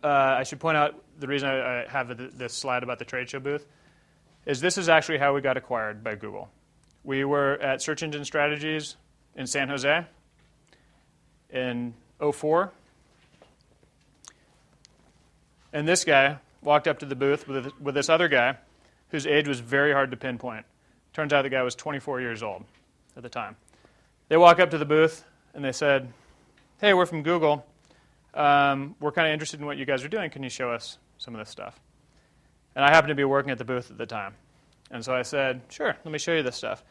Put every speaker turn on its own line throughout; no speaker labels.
I should point out the reason I have this slide about the trade show booth is this is actually how we got acquired by Google. We were at Search Engine Strategies in San Jose in 2004. And this guy walked up to the booth with this other guy whose age was very hard to pinpoint. Turns out the guy was 24 years old at the time. They walk up to the booth and they said, hey, we're from Google. We're kind of interested in what you guys are doing. Can you show us some of this stuff? And I happened to be working at the booth at the time. And so I said, sure, let me show you this stuff.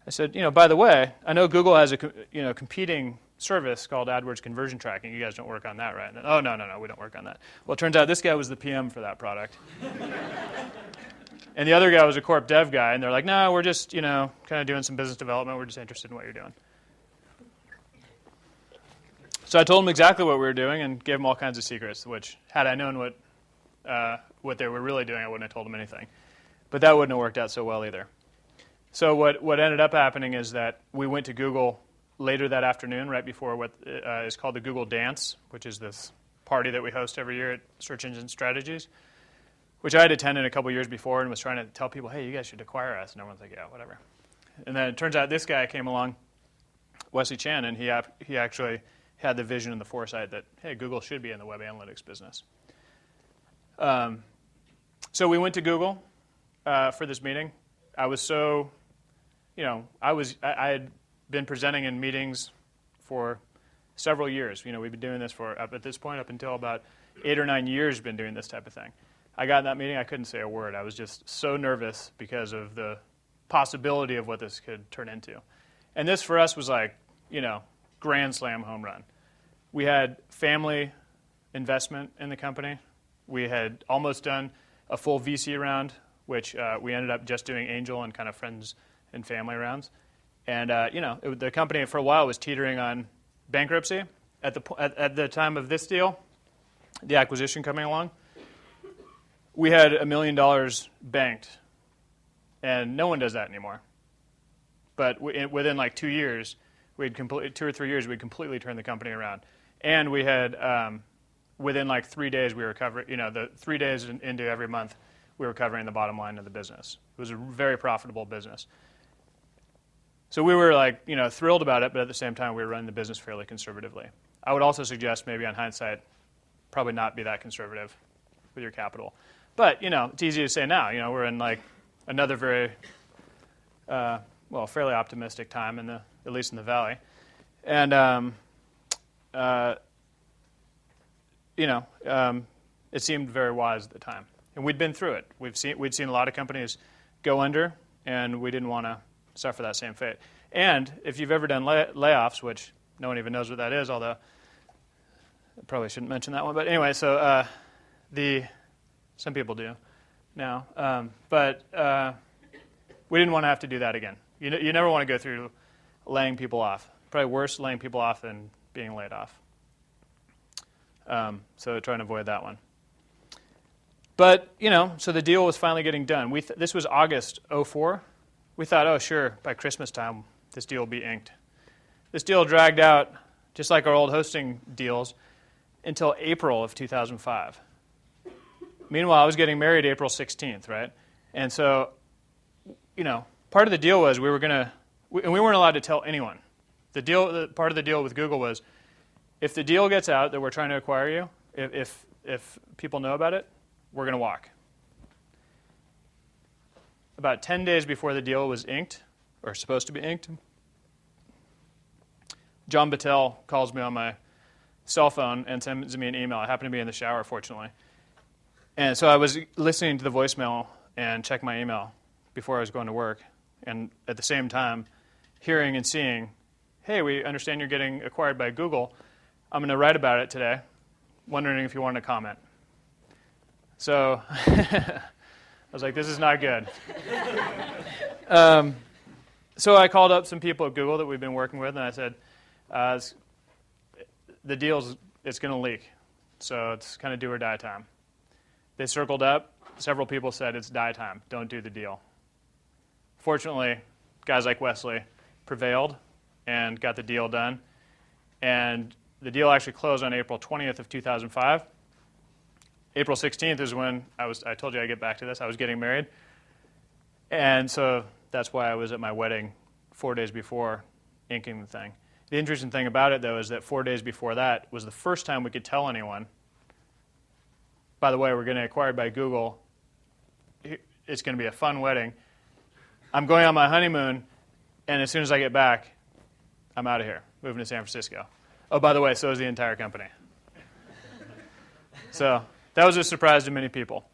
I said, by the way, I know Google has a competing service called AdWords conversion tracking. You guys don't work on that, right? And, oh, no, we don't work on that. Well, it turns out this guy was the PM for that product. And the other guy was a corp dev guy, and they're like, no, we're just, kind of doing some business development. We're just interested in what you're doing. So I told them exactly what we were doing and gave them all kinds of secrets, which had I known what they were really doing, I wouldn't have told them anything. But that wouldn't have worked out so well either. So what ended up happening is that we went to Google later that afternoon, right before what is called the Google Dance, which is this party that we host every year at Search Engine Strategies, which I had attended a couple years before and was trying to tell people, hey, you guys should acquire us. And everyone's like, yeah, whatever. And then it turns out this guy came along, Wesley Chan, and he actually had the vision and the foresight that, hey, Google should be in the web analytics business. So we went to Google for this meeting. I was so, I had been presenting in meetings for several years. We've been doing this for, up until about 8 or 9 years, been doing this type of thing. I got in that meeting, I couldn't say a word. I was just so nervous because of the possibility of what this could turn into. And this for us was like, grand slam home run. We had family investment in the company. We had almost done a full VC round, which we ended up just doing angel and kind of friends and family rounds. And, the company for a while was teetering on bankruptcy. At the time of this deal, the acquisition coming along, we had $1 million banked, and no one does that anymore. But within like 2 years, 2 or 3 years, we'd completely turned the company around. And we had, within like 3 days, we were covering, the 3 days into every month, we were covering the bottom line of the business. It was a very profitable business. So we were like, thrilled about it, but at the same time, we were running the business fairly conservatively. I would also suggest maybe on hindsight, probably not be that conservative with your capital. But, it's easy to say now. We're in like another very, fairly optimistic time, at least in the Valley. And, it seemed very wise at the time. And we'd been through it. We'd seen a lot of companies go under, and we didn't want to suffer that same fate. And if you've ever done layoffs, which no one even knows what that is, although I probably shouldn't mention that one. But anyway, so some people do now. But we didn't want to have to do that again. You never want to go through laying people off. Probably worse laying people off than being laid off. So trying to avoid that one. But, so the deal was finally getting done. This was August 2004. We thought, oh, sure, by Christmas time, this deal will be inked. This deal dragged out, just like our old hosting deals, until April of 2005. Meanwhile, I was getting married April 16th, right? And so, part of the deal was we weren't allowed to tell anyone. Part of the deal with Google was, if the deal gets out that we're trying to acquire you, if people know about it, we're going to walk. About 10 days before the deal was inked, or supposed to be inked, John Battelle calls me on my cell phone and sends me an email. I happened to be in the shower, fortunately. And so I was listening to the voicemail and checked my email before I was going to work. And at the same time, hearing and seeing, hey, we understand you're getting acquired by Google. I'm going to write about it today, wondering if you want to comment. So I was like, this is not good. So I called up some people at Google that we've been working with, and I said, the deal's it's going to leak, so it's kind of do or die time. They circled up. Several people said it's die time. Don't do the deal. Fortunately, guys like Wesley prevailed and got the deal done. And the deal actually closed on April 20th of 2005. April 16th is when I told you I'd get back to this. I was getting married. And so that's why I was at my wedding 4 days before inking the thing. The interesting thing about it, though, is that 4 days before that was the first time we could tell anyone, by the way, we're getting acquired by Google. It's going to be a fun wedding. I'm going on my honeymoon, and as soon as I get back, I'm out of here, moving to San Francisco. Oh, by the way, so is the entire company. So that was a surprise to many people.